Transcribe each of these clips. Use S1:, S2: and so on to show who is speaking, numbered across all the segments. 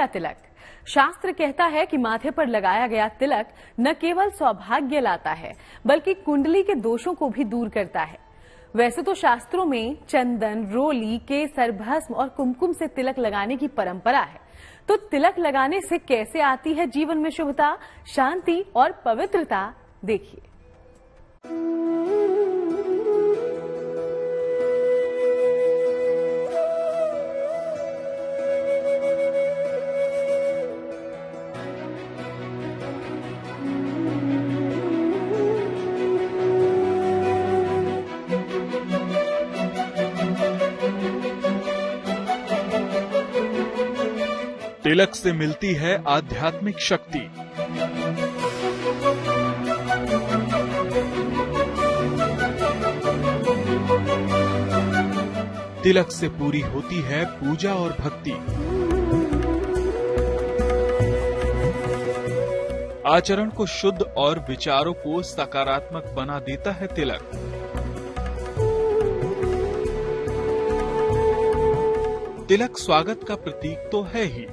S1: का तिलक। शास्त्र कहता है कि माथे पर लगाया गया तिलक न केवल सौभाग्य लाता है बल्कि कुंडली के दोषों को भी दूर करता है। वैसे तो शास्त्रों में चंदन, रोली, केसर, भस्म और कुमकुम से तिलक लगाने की परंपरा है। तो तिलक लगाने से कैसे आती है जीवन में शुभता, शांति और पवित्रता, देखिए।
S2: तिलक से मिलती है आध्यात्मिक शक्ति। तिलक से पूरी होती है पूजा और भक्ति। आचरण को शुद्ध और विचारों को सकारात्मक बना देता है तिलक। तिलक स्वागत का प्रतीक तो है ही,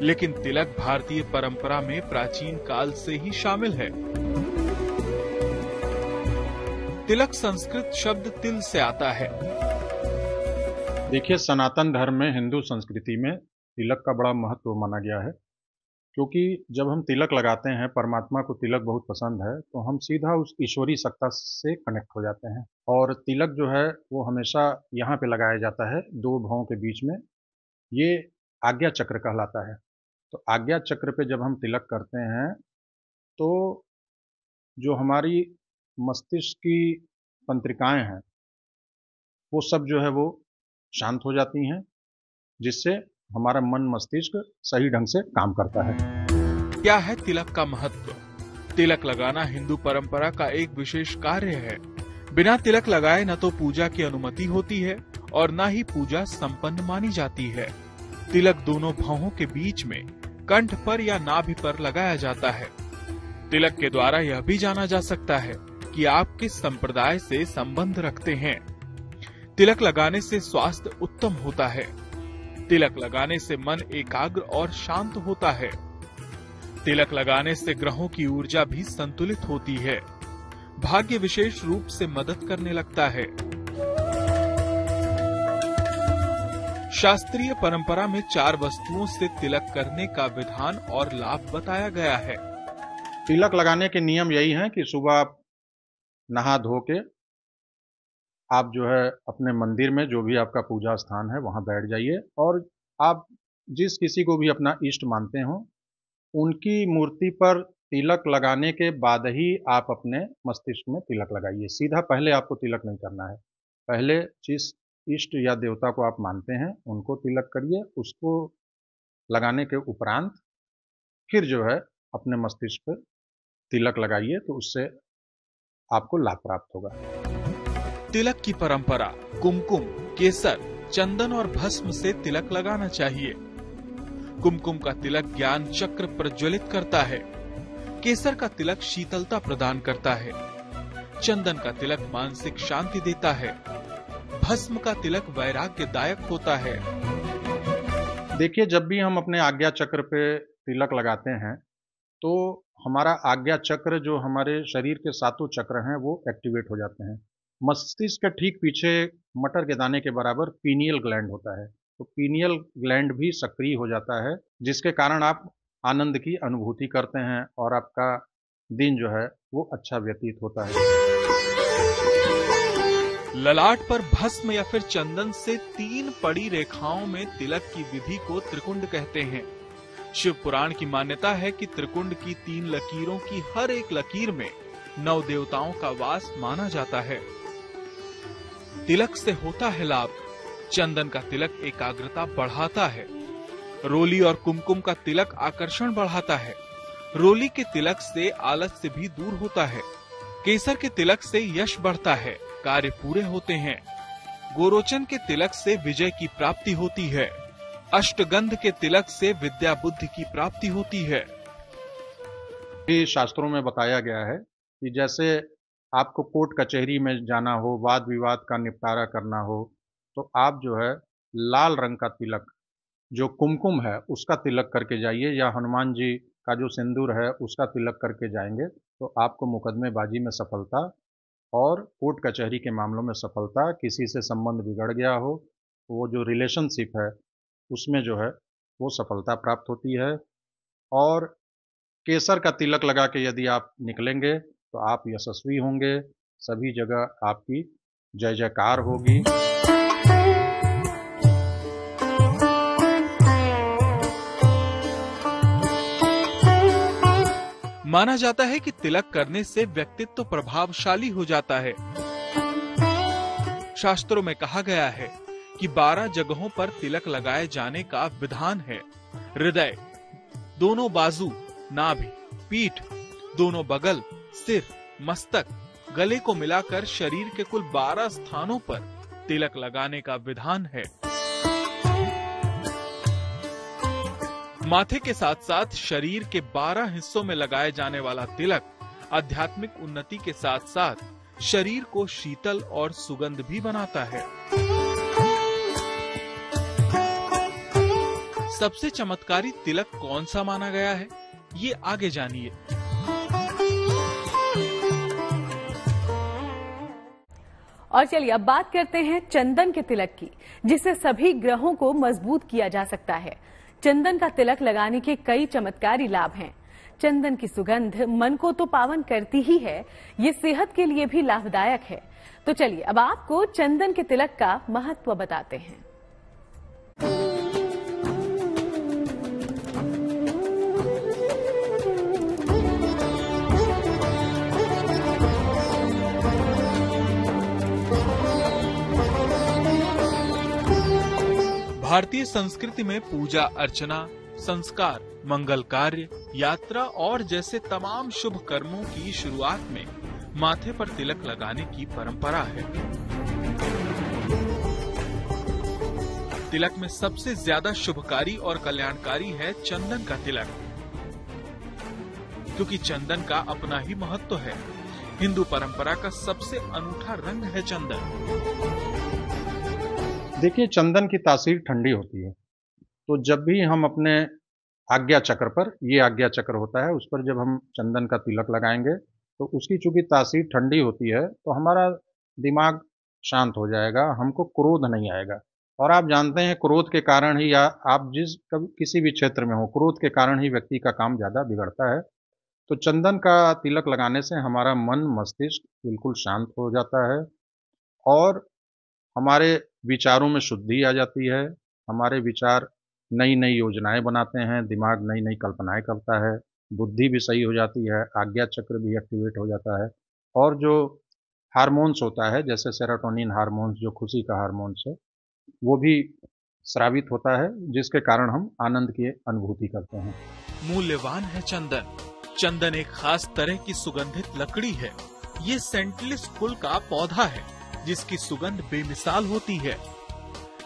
S2: लेकिन तिलक भारतीय परंपरा में प्राचीन काल से ही शामिल है। तिलक संस्कृत शब्द तिल से आता है।
S3: देखिए, सनातन धर्म में, हिंदू संस्कृति में तिलक का बड़ा महत्व माना गया है, क्योंकि जब हम तिलक लगाते हैं, परमात्मा को तिलक बहुत पसंद है, तो हम सीधा उस ईश्वरीय सत्ता से कनेक्ट हो जाते हैं। और तिलक जो है वो हमेशा यहाँ पे लगाया जाता है, दो भवों के बीच में। ये आज्ञा चक्र कहलाता है। तो आज्ञा चक्र पे जब हम तिलक करते हैं तो जो हमारी मस्तिष्क की तंत्रिकाएं हैं वो सब जो है वो शांत हो जाती हैं, जिससे हमारा मन मस्तिष्क सही ढंग से काम करता है।
S2: क्या है तिलक का महत्व? तिलक लगाना हिंदू परंपरा का एक विशेष कार्य है। बिना तिलक लगाए न तो पूजा की अनुमति होती है और न ही पूजा संपन्न मानी जाती है। तिलक दोनों भौहों के बीच में, कंठ पर या नाभि पर लगाया जाता है। तिलक के द्वारा यह भी जाना जा सकता है कि आप किस संप्रदाय से संबंध रखते हैं। तिलक लगाने से स्वास्थ्य उत्तम होता है। तिलक लगाने से मन एकाग्र और शांत होता है। तिलक लगाने से ग्रहों की ऊर्जा भी संतुलित होती है। भाग्य विशेष रूप से मदद करने लगता है। शास्त्रीय परंपरा में 4 वस्तुओं से तिलक करने का विधान और लाभ बताया गया है।
S3: तिलक लगाने के नियम यही हैं कि सुबह आप नहा धो के आप जो है अपने मंदिर में, जो भी आपका पूजा स्थान है, वहां बैठ जाइए और आप जिस किसी को भी अपना इष्ट मानते हो उनकी मूर्ति पर तिलक लगाने के बाद ही आप अपने मस्तिष्क में तिलक लगाइए। सीधा पहले आपको तिलक नहीं करना है। पहले जिस इष्ट या देवता को आप मानते हैं उनको तिलक करिए, उसको लगाने के उपरांत फिर जो है अपने मस्तिष्क पर तिलक लगाइए, तो उससे आपको लाभ प्राप्त होगा।
S2: तिलक की परंपरा कुमकुम, केसर, चंदन और भस्म से तिलक लगाना चाहिए। कुमकुम का तिलक ज्ञान चक्र प्रज्वलित करता है। केसर का तिलक शीतलता प्रदान करता है। चंदन का तिलक मानसिक शांति देता है। भस्म का तिलक वैराग्यदायक होता है।
S3: देखिए, जब भी हम अपने आज्ञा चक्र पे तिलक लगाते हैं तो हमारा आज्ञा चक्र, जो हमारे शरीर के 7 चक्र हैं, वो एक्टिवेट हो जाते हैं। मस्तिष्क के ठीक पीछे मटर के दाने के बराबर पीनियल ग्लैंड होता है, तो पीनियल ग्लैंड भी सक्रिय हो जाता है, जिसके कारण आप आनंद की अनुभूति करते हैं और आपका दिन जो है वो अच्छा व्यतीत होता है।
S2: ललाट पर भस्म या फिर चंदन से 3 पड़ी रेखाओं में तिलक की विधि को त्रिकुंड कहते हैं। शिव पुराण की मान्यता है कि त्रिकुंड की 3 लकीरों की हर एक लकीर में 9 देवताओं का वास माना जाता है। तिलक से होता है लाभ। चंदन का तिलक एकाग्रता बढ़ाता है। रोली और कुमकुम का तिलक आकर्षण बढ़ाता है। रोली के तिलक से आलस्य भी दूर होता है। केसर के तिलक से यश बढ़ता है, कार्य पूरे होते हैं। गोरोचन के तिलक से विजय की प्राप्ति होती है। अष्टगंध के तिलक से विद्या बुद्धि की प्राप्ति होती है।
S3: ये शास्त्रों में बताया गया है कि जैसे आपको कोर्ट कचहरी में जाना हो, वाद विवाद का निपटारा करना हो, तो आप जो है लाल रंग का तिलक जो कुमकुम है उसका तिलक करके जाइए, या हनुमान जी का जो सिंदूर है उसका तिलक करके जाएंगे, तो आपको मुकदमेबाजी में सफलता और कोर्ट कचहरी के मामलों में सफलता, किसी से संबंध बिगड़ गया हो, वो जो रिलेशनशिप है उसमें जो है वो सफलता प्राप्त होती है। और केसर का तिलक लगा के यदि आप निकलेंगे तो आप यशस्वी होंगे, सभी जगह आपकी जय जयकार होगी।
S2: माना जाता है कि तिलक करने से व्यक्तित्व प्रभावशाली हो जाता है। शास्त्रों में कहा गया है कि 12 जगहों पर तिलक लगाए जाने का विधान है। हृदय, दोनों बाजू, नाभि, पीठ, दोनों बगल, सिर, मस्तक, गले को मिलाकर शरीर के कुल 12 स्थानों पर तिलक लगाने का विधान है। माथे के साथ साथ शरीर के 12 हिस्सों में लगाए जाने वाला तिलक आध्यात्मिक उन्नति के साथ साथ शरीर को शीतल और सुगंध भी बनाता है। सबसे चमत्कारी तिलक कौन सा माना गया है, ये आगे जानिए।
S1: और चलिए अब बात करते हैं चंदन के तिलक की, जिससे सभी ग्रहों को मजबूत किया जा सकता है। चंदन का तिलक लगाने के कई चमत्कारी लाभ हैं। चंदन की सुगंध मन को तो पावन करती ही है, ये सेहत के लिए भी लाभदायक है। तो चलिए अब आपको चंदन के तिलक का महत्व बताते हैं।
S2: भारतीय संस्कृति में पूजा अर्चना, संस्कार, मंगल कार्य, यात्रा और जैसे तमाम शुभ कर्मों की शुरुआत में माथे पर तिलक लगाने की परंपरा है। तिलक में सबसे ज्यादा शुभकारी और कल्याणकारी है चंदन का तिलक, क्योंकि चंदन का अपना ही महत्व है। हिंदू परंपरा का सबसे अनूठा रंग है चंदन।
S3: देखिए, चंदन की तासीर ठंडी होती है, तो जब भी हम अपने आज्ञा चक्र पर, ये आज्ञा चक्र होता है, उस पर जब हम चंदन का तिलक लगाएंगे तो उसकी चूंकि तासीर ठंडी होती है तो हमारा दिमाग शांत हो जाएगा, हमको क्रोध नहीं आएगा। और आप जानते हैं क्रोध के कारण ही, या आप किसी भी क्षेत्र में हो, क्रोध के कारण ही व्यक्ति का काम ज्यादा बिगड़ता है। तो चंदन का तिलक लगाने से हमारा मन मस्तिष्क बिल्कुल शांत हो जाता है और हमारे विचारों में शुद्धि आ जाती है। हमारे विचार नई नई योजनाएं बनाते हैं, दिमाग नई नई कल्पनाएं करता है, बुद्धि भी सही हो जाती है, आज्ञा चक्र भी एक्टिवेट हो जाता है। और जो हार्मोन्स होता है, जैसे सेरोटोनिन हार्मोन्स जो खुशी का हार्मोन्स है, वो भी स्रावित होता है, जिसके कारण हम आनंद की अनुभूति करते हैं।
S2: मूल्यवान है चंदन। चंदन एक खास तरह की सुगंधित लकड़ी है। ये सेंटलिस कुल का पौधा है जिसकी सुगंध बेमिसाल होती है।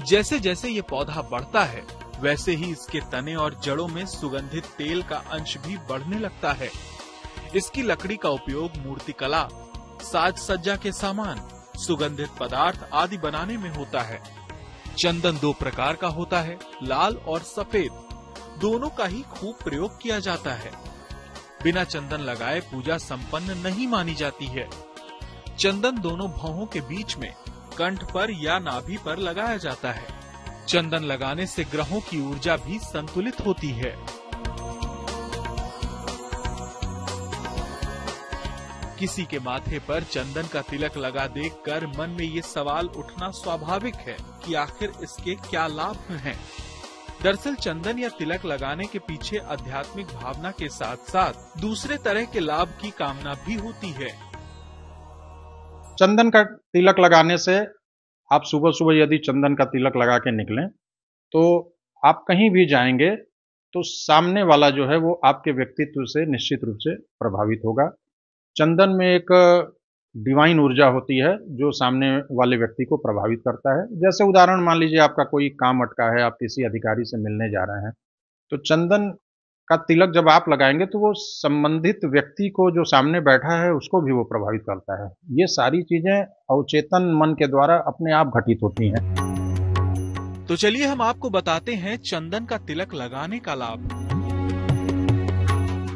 S2: जैसे जैसे ये पौधा बढ़ता है वैसे ही इसके तने और जड़ों में सुगंधित तेल का अंश भी बढ़ने लगता है। इसकी लकड़ी का उपयोग मूर्तिकला, साज सज्जा के सामान, सुगंधित पदार्थ आदि बनाने में होता है। चंदन 2 प्रकार का होता है, लाल और सफेद। दोनों का ही खूब प्रयोग किया जाता है। बिना चंदन लगाए पूजा संपन्न नहीं मानी जाती है। चंदन दोनों भौहों के बीच में, कंठ पर या नाभि पर लगाया जाता है। चंदन लगाने से ग्रहों की ऊर्जा भी संतुलित होती है। किसी के माथे पर चंदन का तिलक लगा देखकर मन में ये सवाल उठना स्वाभाविक है कि आखिर इसके क्या लाभ हैं। दरअसल चंदन या तिलक लगाने के पीछे आध्यात्मिक भावना के साथ साथ दूसरे तरह के लाभ की कामना भी होती है।
S3: चंदन का तिलक लगाने से, आप सुबह सुबह यदि चंदन का तिलक लगा के निकलें तो आप कहीं भी जाएंगे तो सामने वाला जो है वो आपके व्यक्तित्व से निश्चित रूप से प्रभावित होगा। चंदन में एक डिवाइन ऊर्जा होती है जो सामने वाले व्यक्ति को प्रभावित करता है। जैसे उदाहरण मान लीजिए, आपका कोई काम अटका है, आप किसी अधिकारी से मिलने जा रहे हैं, तो चंदन का तिलक जब आप लगाएंगे तो वो संबंधित व्यक्ति को, जो सामने बैठा है, उसको भी वो प्रभावित करता है। ये सारी चीजें अवचेतन मन के द्वारा अपने आप घटित होती हैं।
S2: तो चलिए हम आपको बताते हैं चंदन का तिलक लगाने का लाभ।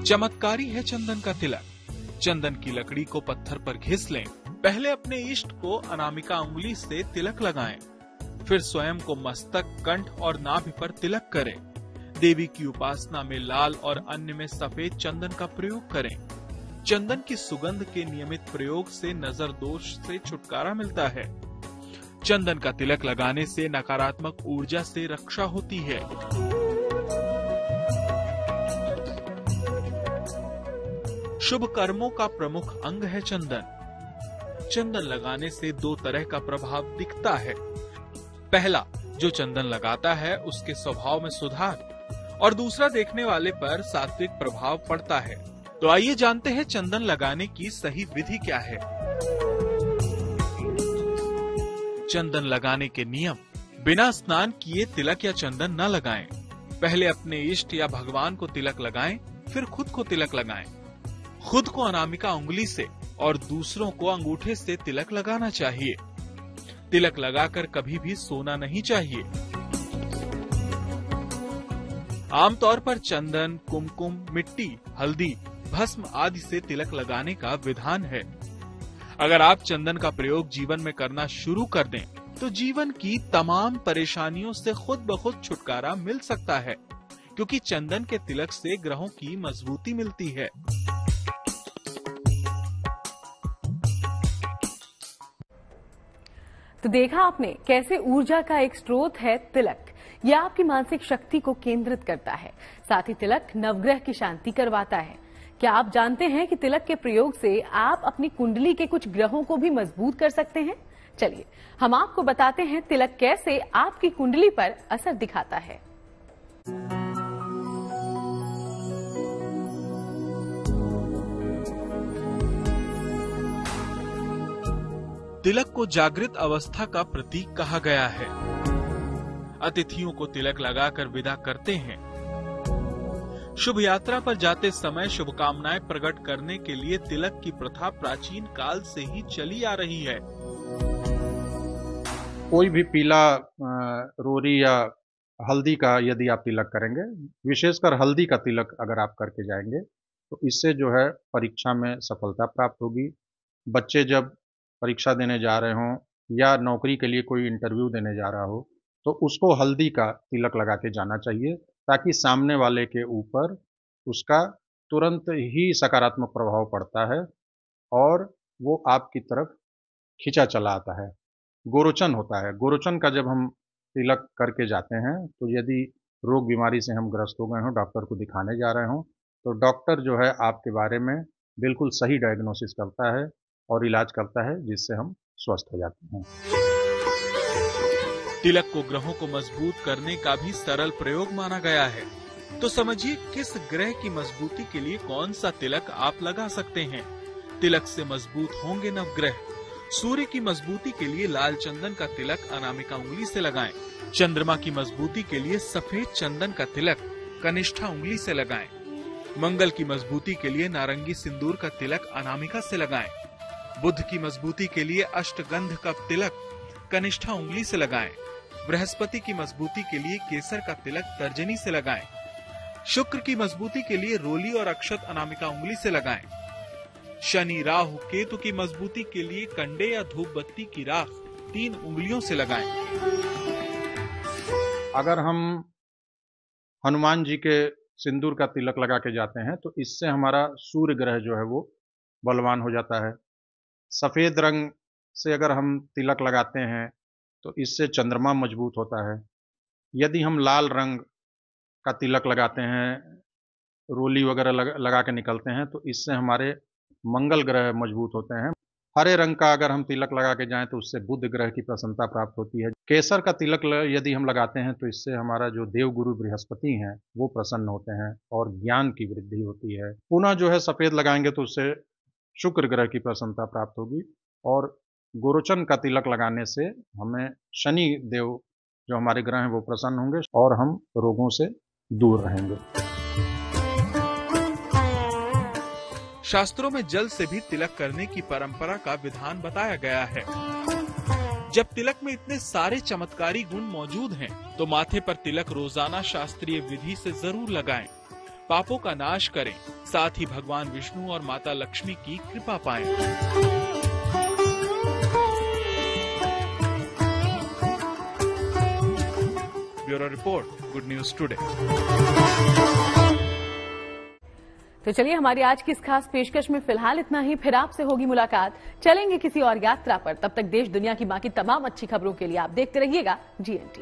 S2: चमत्कारी है चंदन का तिलक। चंदन की लकड़ी को पत्थर पर घिस लें। पहले अपने इष्ट को अनामिका उंगली से तिलक लगाएं, फिर स्वयं को मस्तक, कंठ और नाभि पर तिलक करें। देवी की उपासना में लाल और अन्य में सफेद चंदन का प्रयोग करें। चंदन की सुगंध के नियमित प्रयोग से नजर दोष से छुटकारा मिलता है। चंदन का तिलक लगाने से नकारात्मक ऊर्जा से रक्षा होती है। शुभ कर्मों का प्रमुख अंग है चंदन। चंदन लगाने से दो तरह का प्रभाव दिखता है। पहला, जो चंदन लगाता है उसके स्वभाव में सुधार, और दूसरा, देखने वाले पर सात्विक प्रभाव पड़ता है। तो आइए जानते हैं चंदन लगाने की सही विधि क्या है। चंदन लगाने के नियम। बिना स्नान किए तिलक या चंदन न लगाएं। पहले अपने इष्ट या भगवान को तिलक लगाएं, फिर खुद को तिलक लगाएं। खुद को अनामिका उंगली से और दूसरों को अंगूठे से तिलक लगाना चाहिए। तिलक लगाकर कभी भी सोना नहीं चाहिए। आमतौर पर चंदन, कुमकुम, मिट्टी, हल्दी, भस्म आदि से तिलक लगाने का विधान है। अगर आप चंदन का प्रयोग जीवन में करना शुरू कर दें, तो जीवन की तमाम परेशानियों से खुद ब खुद छुटकारा मिल सकता है, क्योंकि चंदन के तिलक से ग्रहों की मजबूती मिलती है।
S1: तो देखा आपने कैसे ऊर्जा का एक स्रोत है तिलक। यह आपकी मानसिक शक्ति को केंद्रित करता है। साथ ही तिलक नवग्रह की शांति करवाता है। क्या आप जानते हैं कि तिलक के प्रयोग से आप अपनी कुंडली के कुछ ग्रहों को भी मजबूत कर सकते हैं? चलिए हम आपको बताते हैं तिलक कैसे आपकी कुंडली पर असर दिखाता है।
S2: तिलक को जागृत अवस्था का प्रतीक कहा गया है। अतिथियों को तिलक लगाकर विदा करते हैं। शुभ यात्रा पर जाते समय शुभकामनाएं प्रकट करने के लिए तिलक की प्रथा प्राचीन काल से ही चली आ रही है।
S3: कोई भी पीला रोरी या हल्दी का यदि आप तिलक करेंगे, विशेषकर हल्दी का तिलक अगर आप करके जाएंगे, तो इससे जो है परीक्षा में सफलता प्राप्त होगी। बच्चे जब परीक्षा देने जा रहे हों या नौकरी के लिए कोई इंटरव्यू देने जा रहा हो, तो उसको हल्दी का तिलक लगा के जाना चाहिए, ताकि सामने वाले के ऊपर उसका तुरंत ही सकारात्मक प्रभाव पड़ता है और वो आपकी तरफ खिंचा चला आता है। गोरोचन होता है। गोरोचन का जब हम तिलक करके जाते हैं, तो यदि रोग बीमारी से हम ग्रस्त हो गए हों, डॉक्टर को दिखाने जा रहे हों, तो डॉक्टर जो है आपके बारे में बिल्कुल सही डायग्नोसिस करता है और इलाज करता है, जिससे हम स्वस्थ हो जाते हैं।
S2: तिलक को ग्रहों को मजबूत करने का भी सरल प्रयोग माना गया है। तो समझिए किस ग्रह की मजबूती के लिए कौन सा तिलक आप लगा सकते हैं। तिलक से मजबूत होंगे नवग्रह। सूर्य की मजबूती के लिए लाल चंदन का तिलक अनामिका उंगली से लगाएं। चंद्रमा की मजबूती के लिए सफेद चंदन का तिलक कनिष्ठा उंगली से लगाएं। मंगल की मजबूती के लिए नारंगी सिंदूर का तिलक अनामिका से लगाएं। बुध की मजबूती के लिए अष्टगंध का तिलक कनिष्ठा उंगली से लगाएं। बृहस्पति की मजबूती के लिए केसर का तिलक तर्जनी से लगाएं। शुक्र की मजबूती के लिए रोली और अक्षत अनामिका उंगली से लगाएं। शनि, राहु, केतु की मजबूती के लिए कंडे या धूप बत्ती की राख 3 उंगलियों से लगाएं।
S3: अगर हम हनुमान जी के सिंदूर का तिलक लगा के जाते हैं, तो इससे हमारा सूर्य ग्रह जो है वो बलवान हो जाता है। सफेद रंग से अगर हम तिलक लगाते हैं, तो इससे चंद्रमा मजबूत होता है। यदि हम लाल रंग का तिलक लगाते हैं, रोली वगैरह लगा के निकलते हैं, तो इससे हमारे मंगल ग्रह मजबूत होते हैं। हरे रंग का अगर हम तिलक लगा के जाएं, तो उससे बुध ग्रह की प्रसन्नता प्राप्त होती है। केसर का तिलक यदि हम लगाते हैं, तो इससे हमारा जो देवगुरु बृहस्पति हैं वो प्रसन्न होते हैं और ज्ञान की वृद्धि होती है। पुनः जो है सफेद लगाएंगे, तो उससे शुक्र ग्रह की प्रसन्नता प्राप्त होगी। और गोरोचन का तिलक लगाने से हमें शनि देव जो हमारे ग्रह हैं वो प्रसन्न होंगे और हम रोगों से दूर रहेंगे।
S2: शास्त्रों में जल से भी तिलक करने की परंपरा का विधान बताया गया है। जब तिलक में इतने सारे चमत्कारी गुण मौजूद हैं, तो माथे पर तिलक रोजाना शास्त्रीय विधि से जरूर लगाएं। पापों का नाश करें, साथ ही भगवान विष्णु और माता लक्ष्मी की कृपा पाएं। Bureau report, good news today.
S1: तो चलिए हमारी आज की इस खास पेशकश में फिलहाल इतना ही। फिर आपसे होगी मुलाकात, चलेंगे किसी और यात्रा पर। तब तक देश दुनिया की बाकी तमाम अच्छी खबरों के लिए आप देखते रहिएगा GNT।